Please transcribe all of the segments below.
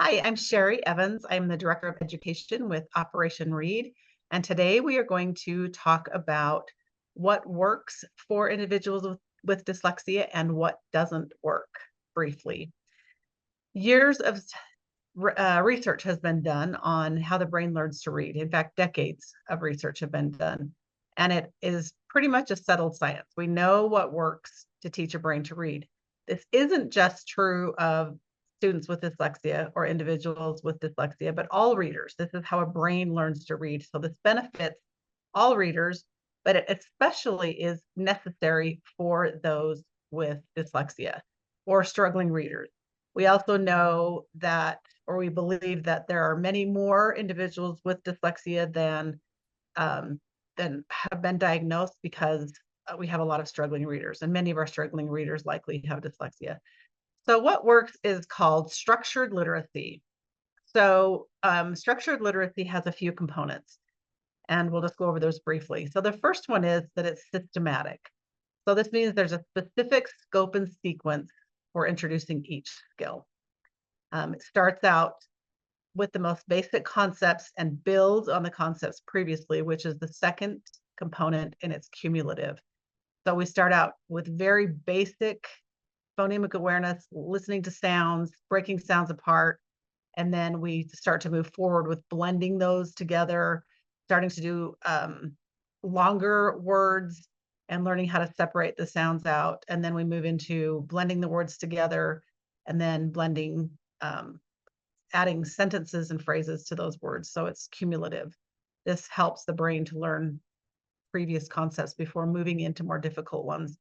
Hi, I'm Sherry Evans. I'm the Director of Education with Operation Read. And today we are going to talk about what works for individuals with dyslexia and what doesn't work briefly. Years of research has been done on how the brain learns to read. In fact, decades of research have been done. And it is pretty much a settled science. We know what works to teach a brain to read. This isn't just true of students with dyslexia or individuals with dyslexia, but all readers. This is how a brain learns to read. So this benefits all readers, but it especially is necessary for those with dyslexia or struggling readers. We also know that, or we believe that there are many more individuals with dyslexia than have been diagnosed because we have a lot of struggling readers, and many of our struggling readers likely have dyslexia. So what works is called structured literacy. So structured literacy has a few components, and we'll just go over those briefly. So the first one is that it's systematic. So this means there's a specific scope and sequence for introducing each skill. It starts out with the most basic concepts and builds on the concepts previously, which is the second component, and it's cumulative. So we start out with very basic phonemic awareness, listening to sounds, breaking sounds apart, and then we start to move forward with blending those together, starting to do longer words and learning how to separate the sounds out. And then we move into blending the words together and then blending, adding sentences and phrases to those words. So it's cumulative. This helps the brain to learn previous concepts before moving into more difficult ones.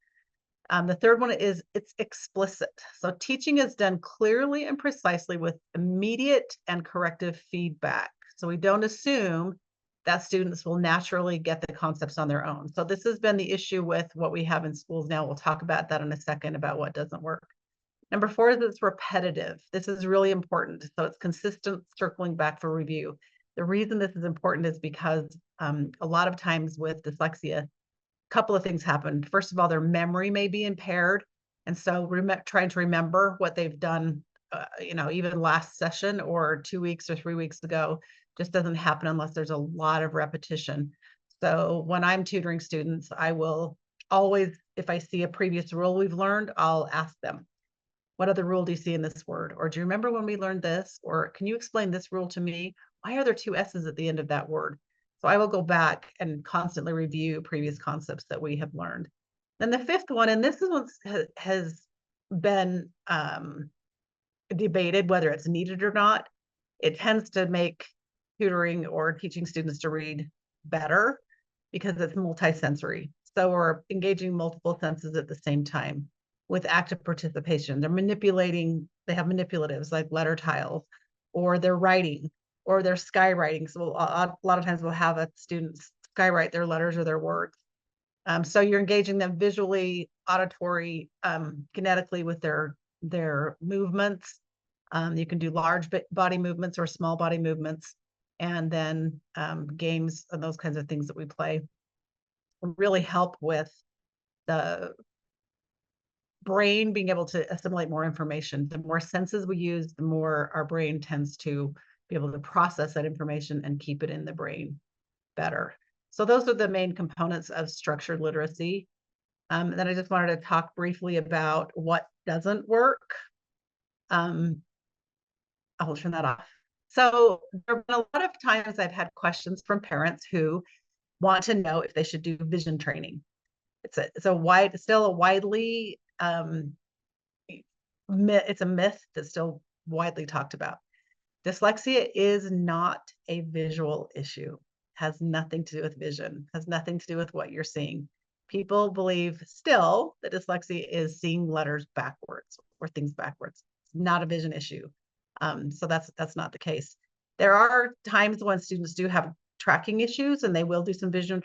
The third one is it's explicit. So teaching is done clearly and precisely with immediate and corrective feedback. So we don't assume that students will naturally get the concepts on their own. So this has been the issue with what we have in schools now. We'll talk about that in a second, about what doesn't work. Number 4 is it's repetitive. This is really important. So it's consistent, circling back for review. The reason this is important is because a lot of times with dyslexia, couple of things happen. First of all, their memory may be impaired. And so trying to remember what they've done, even last session or 2 weeks or 3 weeks ago just doesn't happen unless there's a lot of repetition. So when I'm tutoring students, I will always, if I see a previous rule we've learned, I'll ask them, what other rule do you see in this word? Or do you remember when we learned this? Or can you explain this rule to me? Why are there 2 S's at the end of that word? So I will go back and constantly review previous concepts that we have learned. Then the 5th one, and this is what has been debated whether it's needed or not. It tends to make tutoring or teaching students to read better because it's multisensory. So we're engaging multiple senses at the same time with active participation. They have manipulatives like letter tiles, or they're writing, or they're skywriting. So a lot of times we'll have a student skywrite their letters or their words. So you're engaging them visually, auditory, kinetically with their movements. You can do large body movements or small body movements, and then games and those kinds of things that we play really help with the brain being able to assimilate more information. The more senses we use, the more our brain tends to be able to process that information and keep it in the brain better. So those are the main components of structured literacy. Then I just wanted to talk briefly about what doesn't work. I'll turn that off. So there have been a lot of times I've had questions from parents who want to know if they should do vision training. It's still a widely it's a myth that's still widely talked about. Dyslexia is not a visual issue, has nothing to do with vision, has nothing to do with what you're seeing. People believe still that dyslexia is seeing letters backwards or things backwards. It's not a vision issue. So that's not the case. There are times when students do have tracking issues and they will do some vision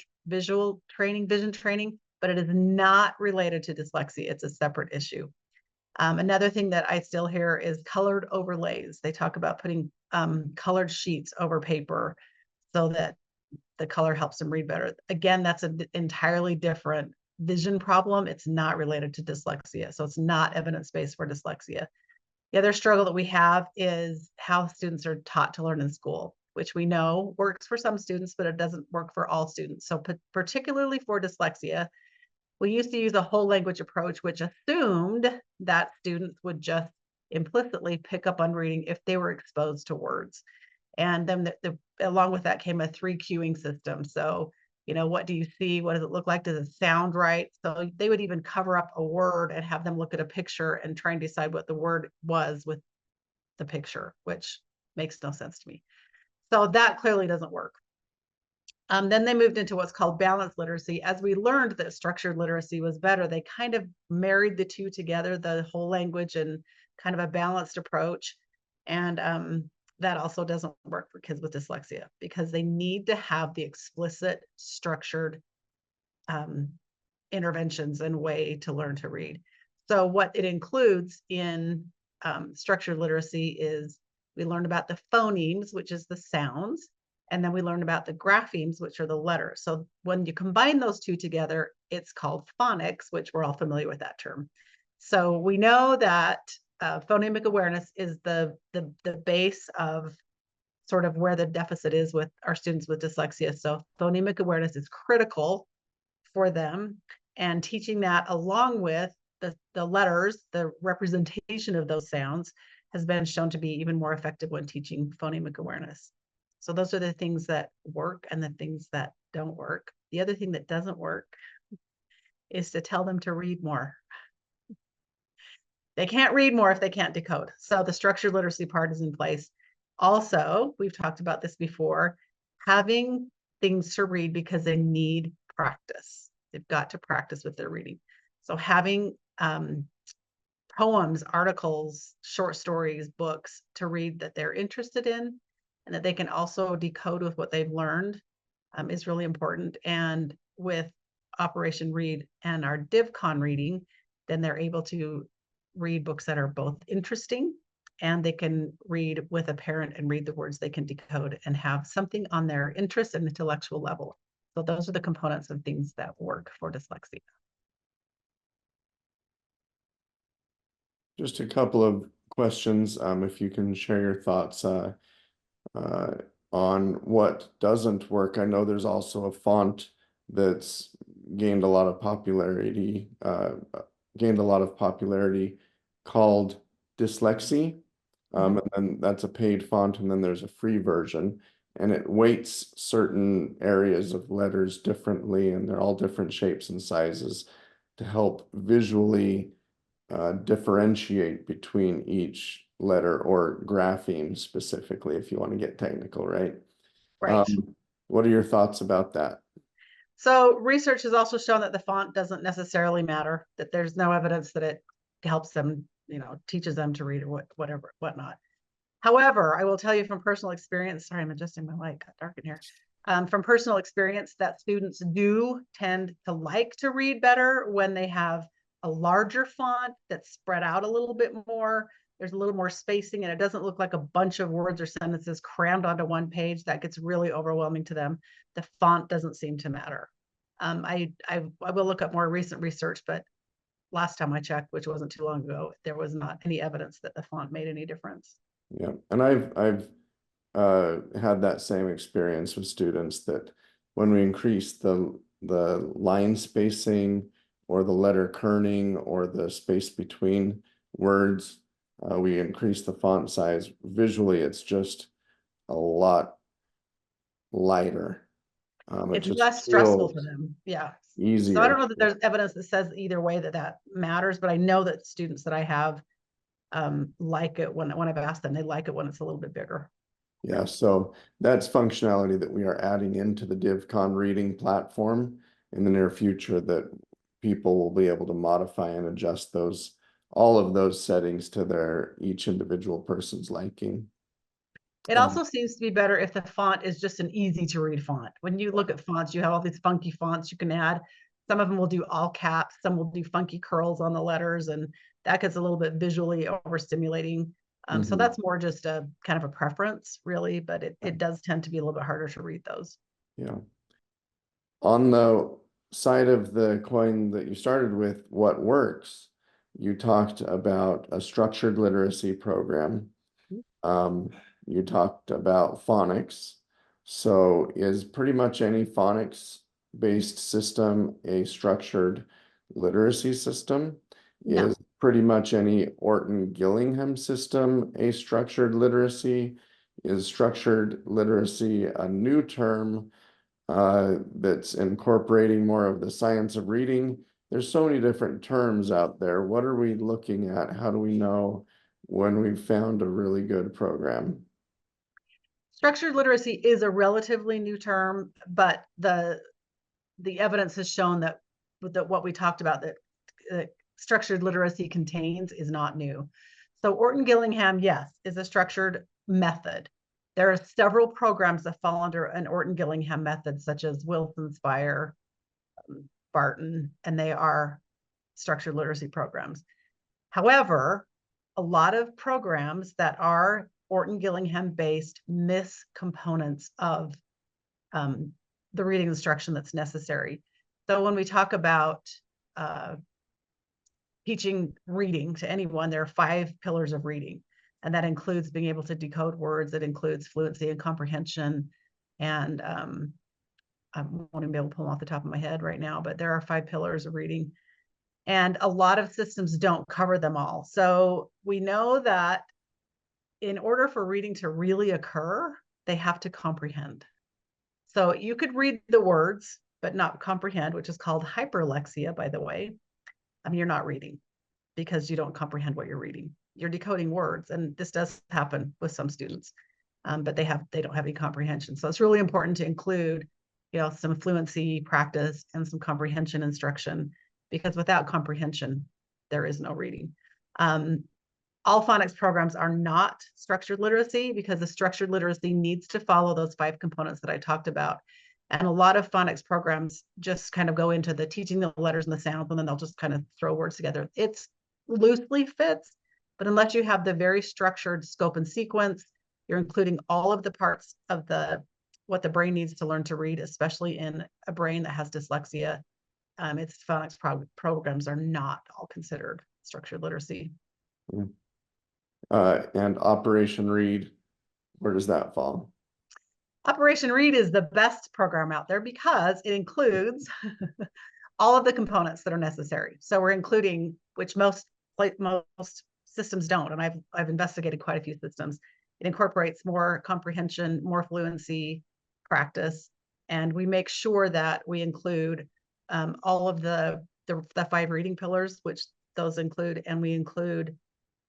training, but it is not related to dyslexia. It's a separate issue. Another thing that I still hear is colored overlays. They talk about putting colored sheets over paper so that the color helps them read better. Again, that's an entirely different vision problem. It's not related to dyslexia. So it's not evidence-based for dyslexia. The other struggle that we have is how students are taught to learn in school, which we know works for some students, but it doesn't work for all students. So particularly for dyslexia, we used to use a whole language approach, which assumed that students would just implicitly pick up on reading if they were exposed to words. And then along with that came a 3 cueing system. So, what do you see? What does it look like? Does it sound right? So they would even cover up a word and have them look at a picture and try and decide what the word was with the picture, which makes no sense to me. So that clearly doesn't work. Then they moved into what's called balanced literacy. As we learned that structured literacy was better, they kind of married the two together, the whole language and kind of a balanced approach. And that also doesn't work for kids with dyslexia because they need to have the explicit, structured interventions and way to learn to read. So what it includes in structured literacy is we learn about the phonemes, which is the sounds, and then we learn about the graphemes, which are the letters. So when you combine those two together, it's called phonics, which we're all familiar with that term. So we know that phonemic awareness is the base of sort of where the deficit is with our students with dyslexia. So phonemic awareness is critical for them, and teaching that along with the letters, the representation of those sounds, has been shown to be even more effective when teaching phonemic awareness. So those are the things that work and the things that don't work. The other thing that doesn't work is to tell them to read more. They can't read more if they can't decode. So the structured literacy part is in place. Also, we've talked about this before, having things to read because they need practice. They've got to practice with their reading. So having poems, articles, short stories, books to read that they're interested in and that they can also decode with what they've learned is really important. And with Operation Read and our DivCon reading, then they're able to read books that are both interesting and they can read with a parent and read the words they can decode and have something on their interest and intellectual level. So those are the components of things that work for dyslexia. Just a couple of questions, if you can share your thoughts on what doesn't work. I know there's also a font that's gained a lot of popularity, called Dyslexia. And then that's a paid font, and then there's a free version, and it weights certain areas of letters differently, and they're all different shapes and sizes to help visually differentiate between each letter, or grapheme specifically, if you want to get technical, right? Right. What are your thoughts about that? So research has also shown that the font doesn't necessarily matter, that there's no evidence that it helps them, teaches them to read or whatnot. However, I will tell you from personal experience, sorry, I'm adjusting my light, got dark in here. From personal experience, that students do tend to like to read better when they have a larger font that's spread out a little bit more. There's a little more spacing and it doesn't look like a bunch of words or sentences crammed onto one page. That gets really overwhelming to them. The font doesn't seem to matter. I will look up more recent research, but last time I checked, which wasn't too long ago, there was not any evidence that the font made any difference. Yeah, and I've had that same experience with students, that when we increase the line spacing or the letter kerning or the space between words, we increase the font size. Visually, it's just a lot lighter. It It's just less stressful feels for them. Yeah. So I don't easier. know that there's evidence that says either way that matters, but I know that students that I have like it when I've asked them, they like it when it's a little bit bigger. Yeah, so that's functionality that we are adding into the DivCon reading platform in the near future, that people will be able to modify and adjust all of those settings to their each individual person's liking. It also seems to be better if the font is just an easy to read font. When you look at fonts, you have all these funky fonts you can add. Some of them will do all caps, some will do funky curls on the letters, and that gets a little bit visually overstimulating. So that's more just a kind of a preference, really, but it does tend to be a little bit harder to read those. Yeah. On the side of the coin that you started with, what works? You talked about a structured literacy program. Um, you talked about phonics. So is pretty much any phonics-based system a structured literacy system? No. Is pretty much any Orton-Gillingham system a structured literacy? Is structured literacy a new term that's incorporating more of the science of reading? There's so many different terms out there. What are we looking at? How do we know when we've found a really good program? Structured literacy is a relatively new term, but the evidence has shown that what we talked about that structured literacy contains is not new. So Orton-Gillingham, yes, is a structured method. There are several programs that fall under an Orton-Gillingham method, such as Wilson-Spire, Barton, and they are structured literacy programs. However, a lot of programs that are Orton-Gillingham based miss components of the reading instruction that's necessary. So when we talk about teaching reading to anyone, there are 5 pillars of reading, and that includes being able to decode words. It includes fluency and comprehension, and I won't even be able to pull them off the top of my head right now, but there are 5 pillars of reading. And a lot of systems don't cover them all. So we know that in order for reading to really occur, they have to comprehend. So you could read the words, but not comprehend, which is called hyperlexia, by the way. I mean, you're not reading because you don't comprehend what you're reading. You're decoding words, and this does happen with some students, but they don't have any comprehension. So it's really important to include, some fluency practice and some comprehension instruction, because without comprehension, there is no reading. All phonics programs are not structured literacy, because the structured literacy needs to follow those 5 components that I talked about. And a lot of phonics programs just kind of go into the teaching the letters and the sounds, and then they'll just kind of throw words together. It's loosely fits, but unless you have the very structured scope and sequence, you're including all of the parts of what the brain needs to learn to read, especially in a brain that has dyslexia. Its phonics programs are not all considered structured literacy. And Operation Read, where does that fall? Operation Read is the best program out there because it includes all of the components that are necessary. So we're including, which most systems don't, and I've investigated quite a few systems. It incorporates more comprehension, more fluency practice, and we make sure that we include all of the 5 reading pillars, which those include, and we include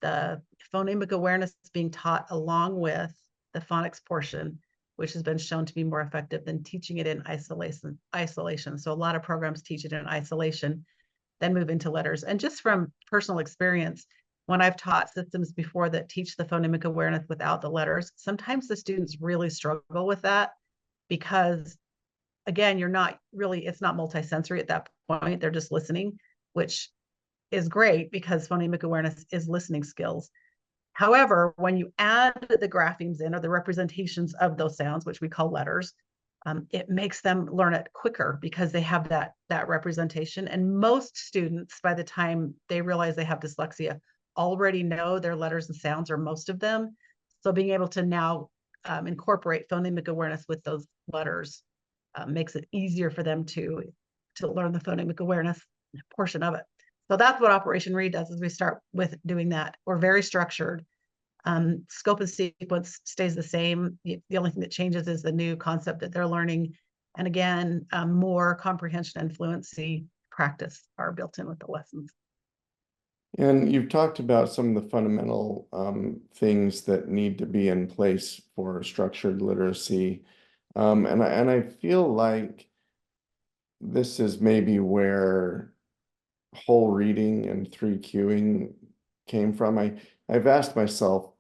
the phonemic awareness being taught along with the phonics portion, which has been shown to be more effective than teaching it in isolation. So a lot of programs teach it in isolation, then move into letters. And just from personal experience, when I've taught systems before that teach the phonemic awareness without the letters, sometimes the students really struggle with that because, again, it's not multisensory at that point. They're just listening, which is great because phonemic awareness is listening skills. However, when you add the graphemes in, or the representations of those sounds, which we call letters, it makes them learn it quicker because they have that representation. And most students, by the time they realize they have dyslexia, already know their letters and sounds, or most of them. So being able to now incorporate phonemic awareness with those letters makes it easier for them to learn the phonemic awareness portion of it. So that's what Operation Read does, is we start with doing that. We're very structured. Scope and sequence stays the same. The only thing that changes is the new concept that they're learning. And again, more comprehension and fluency practice are built in with the lessons. And you've talked about some of the fundamental things that need to be in place for structured literacy. And I feel like this is maybe where whole reading and 3Qing came from. I've asked myself,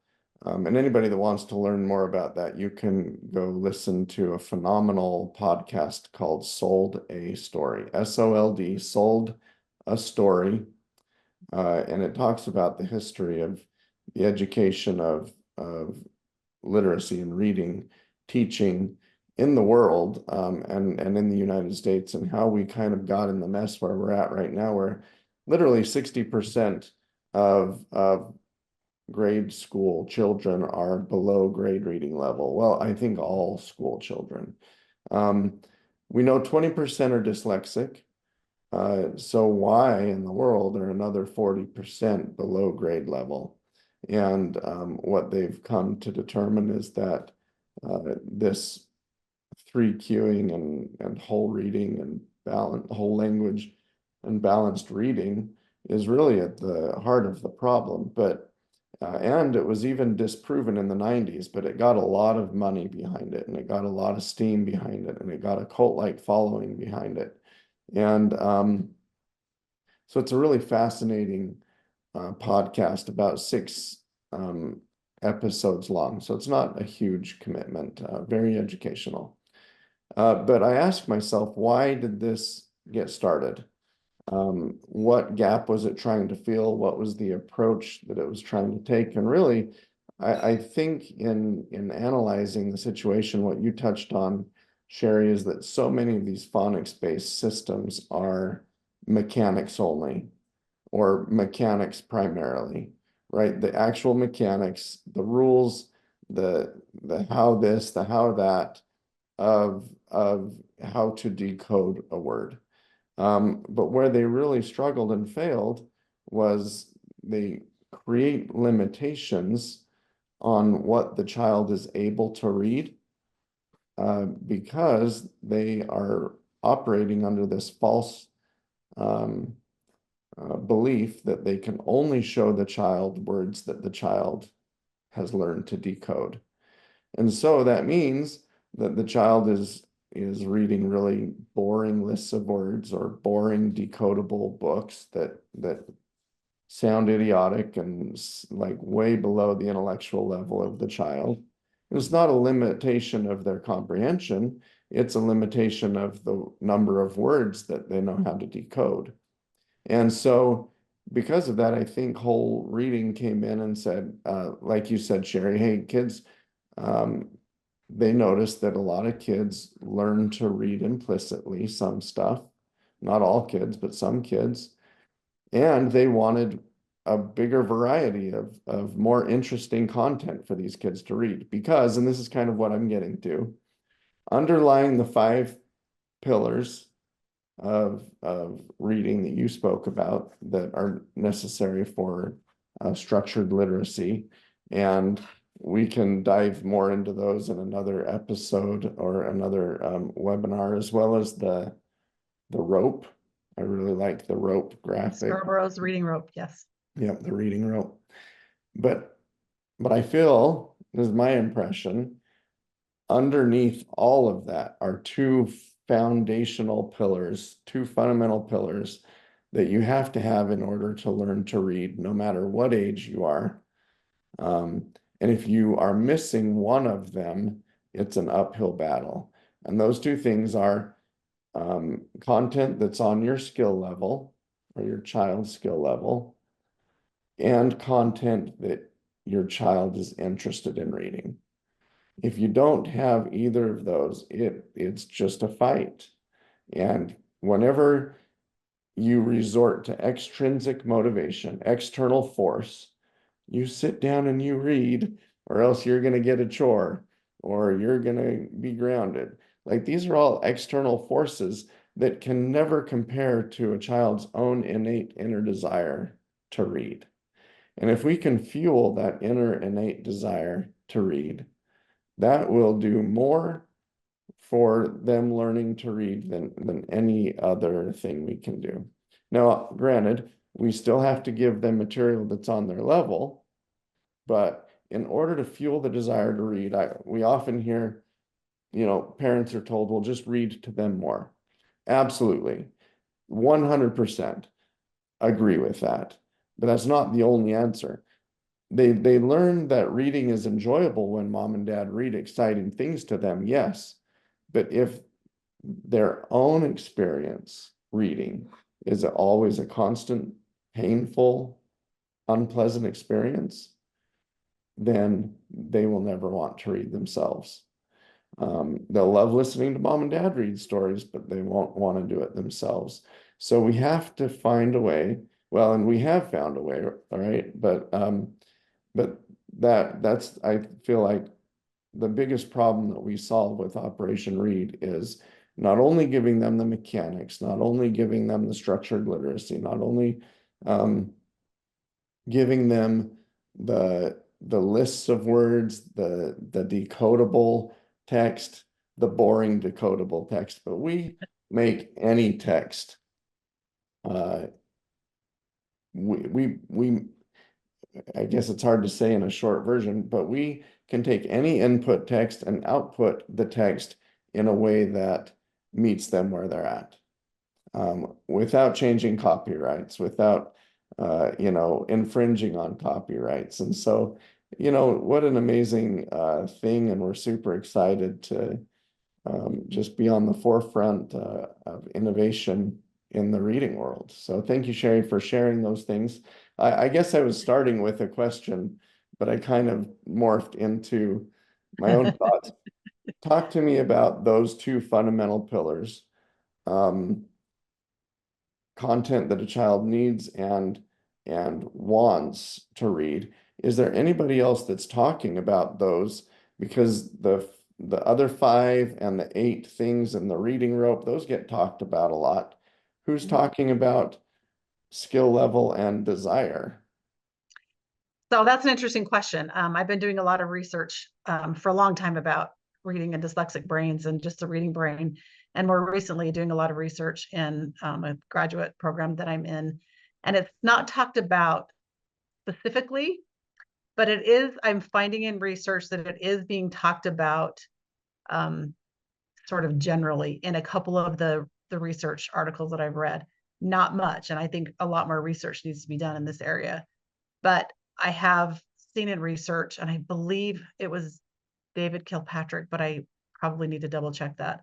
and anybody that wants to learn more about that, you can go listen to a phenomenal podcast called Sold a Story, SOLD, Sold a Story. And it talks about the history of the education of literacy and reading, teaching in the world, and in the United States, and how we kind of got in the mess where we're at right now, where literally 60% of grade school children are below grade reading level. Well, I think all school children. We know 20% are dyslexic. So why in the world are another 40% below grade level? And what they've come to determine is that this three cueing and whole reading and whole language and balanced reading is really at the heart of the problem. But and it was even disproven in the 90s, but it got a lot of money behind it, and it got a lot of steam behind it, and it got a cult-like following behind it. And so it's a really fascinating podcast, about 6 episodes long. So it's not a huge commitment, very educational. But I asked myself, why did this get started? What gap was it trying to fill? What was the approach that it was trying to take? And really, I think in analyzing the situation, what you touched on, Sherry, is that so many of these phonics-based systems are mechanics only, or mechanics primarily, right? The actual mechanics, the rules, the how this, the how that of how to decode a word. But where they really struggled and failed was they create limitations on what the child is able to read, because they are operating under this false belief that they can only show the child words that the child has learned to decode. And so that means that the child is reading really boring lists of words or boring decodable books that sound idiotic and like way below the intellectual level of the child. It's not a limitation of their comprehension, it's a limitation of the number of words that they know how to decode. And so because of that, I think whole reading came in and said, like you said, Sherry, hey, kids, they noticed that a lot of kids learn to read implicitly, some stuff, not all kids, but some kids. And they wanted a bigger variety of more interesting content for these kids to read because, and this is kind of what I'm getting to, underlying the 5 pillars of reading that you spoke about that are necessary for structured literacy. And we can dive more into those in another episode or another webinar, as well as the rope. I really like the rope graphic. Scarborough's reading rope, yes. Yep, the reading rope. But I feel, this is my impression, underneath all of that are 2 foundational pillars, 2 fundamental pillars that you have to have in order to learn to read, no matter what age you are. And if you are missing one of them, it's an uphill battle. And those 2 things are content that's on your skill level or your child's skill level, and content that your child is interested in reading. If you don't have either of those, it's just a fight. And whenever you resort to extrinsic motivation, external force, you sit down and you read, or else you're going to get a chore, or you're going to be grounded. Like, these are all external forces that can never compare to a child's own innate inner desire to read. And if we can fuel that inner innate desire to read, that will do more for them learning to read than any other thing we can do. Now, granted, we still have to give them material that's on their level, but in order to fuel the desire to read, we often hear, parents are told, well, just read to them more. Absolutely. 100% agree with that. But that's not the only answer. They learn that reading is enjoyable when mom and dad read exciting things to them, yes. But if their own experience reading is always a constant, painful, unpleasant experience, then they will never want to read themselves. They'll love listening to mom and dad read stories, but they won't want to do it themselves. So we have to find a way Well, and we have found a way, all right, but that's I feel like the biggest problem that we solve with Operation Read is not only giving them the mechanics, not only giving them the structured literacy, not only giving them the lists of words, the decodable text, the boring decodable text, but we make any text. We I guess it's hard to say in a short version, but we can take any input text and output the text in a way that meets them where they're at, without changing copyrights, without infringing on copyrights. And so, what an amazing thing, and we're super excited to just be on the forefront of innovation in the reading world. So thank you, Sherry, for sharing those things. I guess I was starting with a question, but I kind of morphed into my own thoughts. Talk to me about those two fundamental pillars, um, content that a child needs and wants to read. Is there anybody else that's talking about those? Because the other 5 and the 8 things in the reading rope, those get talked about a lot. Who's talking about skill level and desire? So that's an interesting question. I've been doing a lot of research for a long time about reading and dyslexic brains and just the reading brain. And more recently, doing a lot of research in a graduate program that I'm in. And it's not talked about specifically, but I'm finding in research that it is being talked about sort of generally in a couple of the research articles that I've read. Not much. And I think a lot more research needs to be done in this area. But I have seen in research, and I believe it was David Kilpatrick, but I probably need to double check that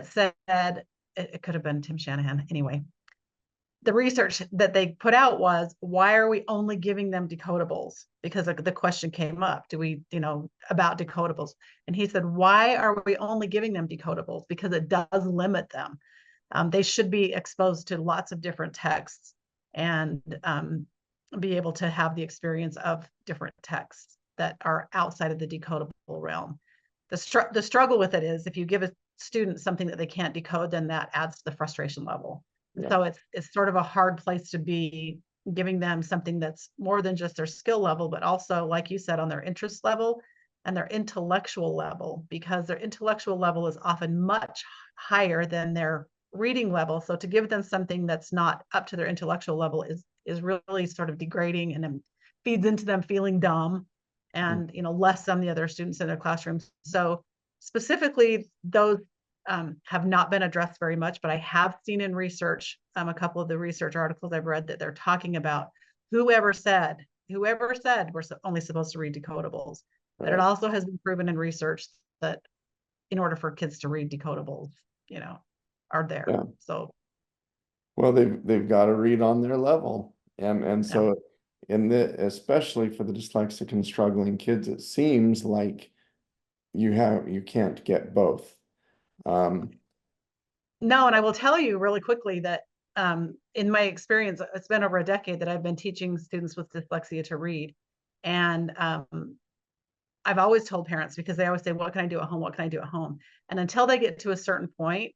said, it could have been Tim Shanahan. Anyway, the research that they put out was, why are we only giving them decodables? Because the question came up, about decodables. And he said, why are we only giving them decodables? Because it does limit them. They should be exposed to lots of different texts and be able to have the experience of different texts that are outside of the decodable realm. The struggle with it is, if you give a student something that they can't decode, then that adds to the frustration level. Yeah. So it's sort of a hard place to be, giving them something that's more than just their skill level, but also, like you said, on their interest level and their intellectual level, because their intellectual level is often much higher than their reading level. So to give them something that's not up to their intellectual level is really sort of degrading, and feeds into them feeling dumb and less than the other students in their classrooms. So specifically, those have not been addressed very much, but I have seen in research, a couple of the research articles I've read, that they're talking about whoever said we're only supposed to read decodables. Right. But it also has been proven in research that in order for kids to read decodables, are there. Yeah. So, well, they've got to read on their level, and so especially for the dyslexic and struggling kids, it seems like you can't get both. No, and I will tell you really quickly that in my experience, it's been over a decade that I've been teaching students with dyslexia to read. And I've always told parents, because they always say, what can I do at home? What can I do at home? And until they get to a certain point,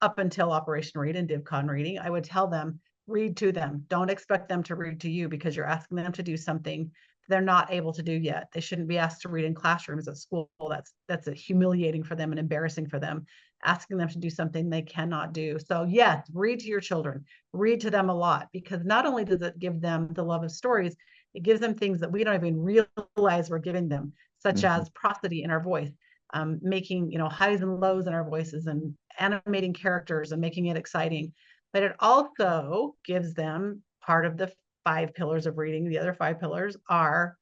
up until Operation Read and DivCon reading, I would tell them, read to them. Don't expect them to read to you, because you're asking them to do something they're not able to do yet. They shouldn't be asked to read in classrooms at school. That's humiliating for them and embarrassing for them, asking them to do something they cannot do. So yes, read to your children, read to them a lot, because not only does it give them the love of stories, it gives them things that we don't even realize we're giving them, such as prosody in our voice, making highs and lows in our voices, and animating characters and making it exciting. But it also gives them part of the 5 pillars of reading. The other 5 pillars are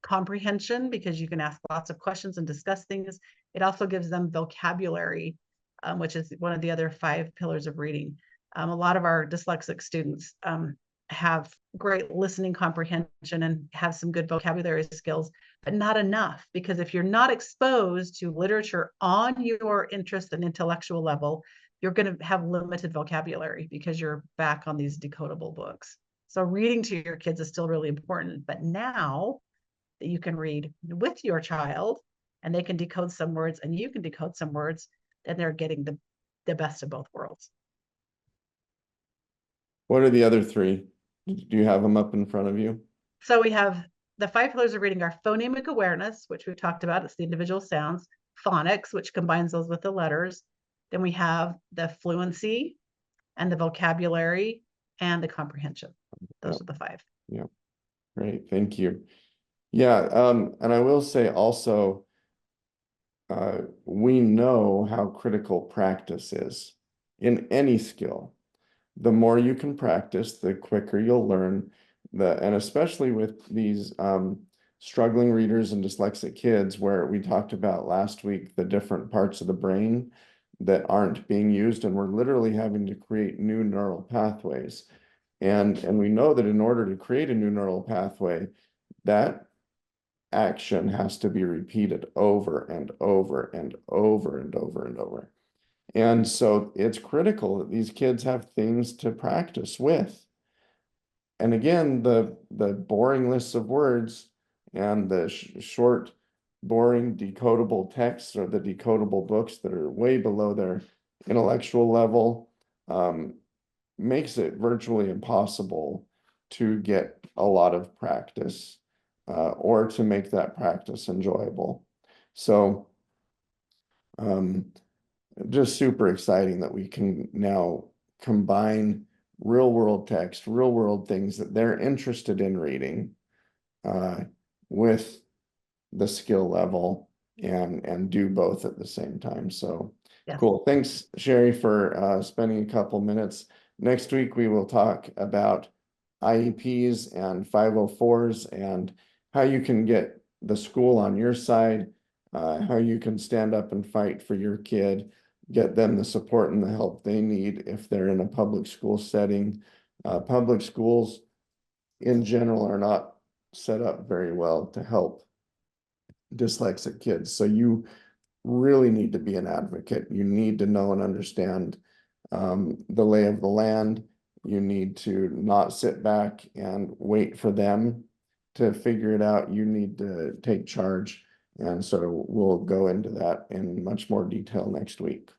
comprehension, because you can ask lots of questions and discuss things. It also gives them vocabulary, which is one of the other 5 pillars of reading. A lot of our dyslexic students have great listening comprehension and have some good vocabulary skills, but not enough, because if you're not exposed to literature on your interest and intellectual level, you're going to have limited vocabulary because you're back on these decodable books. So reading to your kids is still really important. But now that you can read with your child and they can decode some words and you can decode some words, then they're getting the best of both worlds. What are the other three? Do you have them up in front of you? So we have the 5 pillars of reading are phonemic awareness, which we've talked about. It's the individual sounds, phonics, which combines those with the letters. Then we have the fluency and the vocabulary and the comprehension. Those Yep. are the 5. Yeah, great, thank you. Yeah, and I will say also, we know how critical practice is in any skill. The more you can practice, the quicker you'll learn. And especially with these struggling readers and dyslexic kids, where we talked about last week, the different parts of the brain that aren't being used, and we're literally having to create new neural pathways. And we know that in order to create a new neural pathway, that action has to be repeated over and over and over and over and over. And so it's critical that these kids have things to practice with. And again, the boring lists of words and the short, boring decodable texts or the decodable books that are way below their intellectual level makes it virtually impossible to get a lot of practice or to make that practice enjoyable. So just super exciting that we can now combine real world text, real world things that they're interested in reading with the skill level and do both at the same time. So Yes. cool. Thanks, Sherry, for spending a couple minutes. Next week, we will talk about IEPs and 504s and how you can get the school on your side, how you can stand up and fight for your kid, get them the support and the help they need if they're in a public school setting. Public schools in general are not set up very well to help dyslexic kids. So you really need to be an advocate. You need to know and understand the lay of the land. You need to not sit back and wait for them to figure it out. You need to take charge. And so we'll go into that in much more detail next week.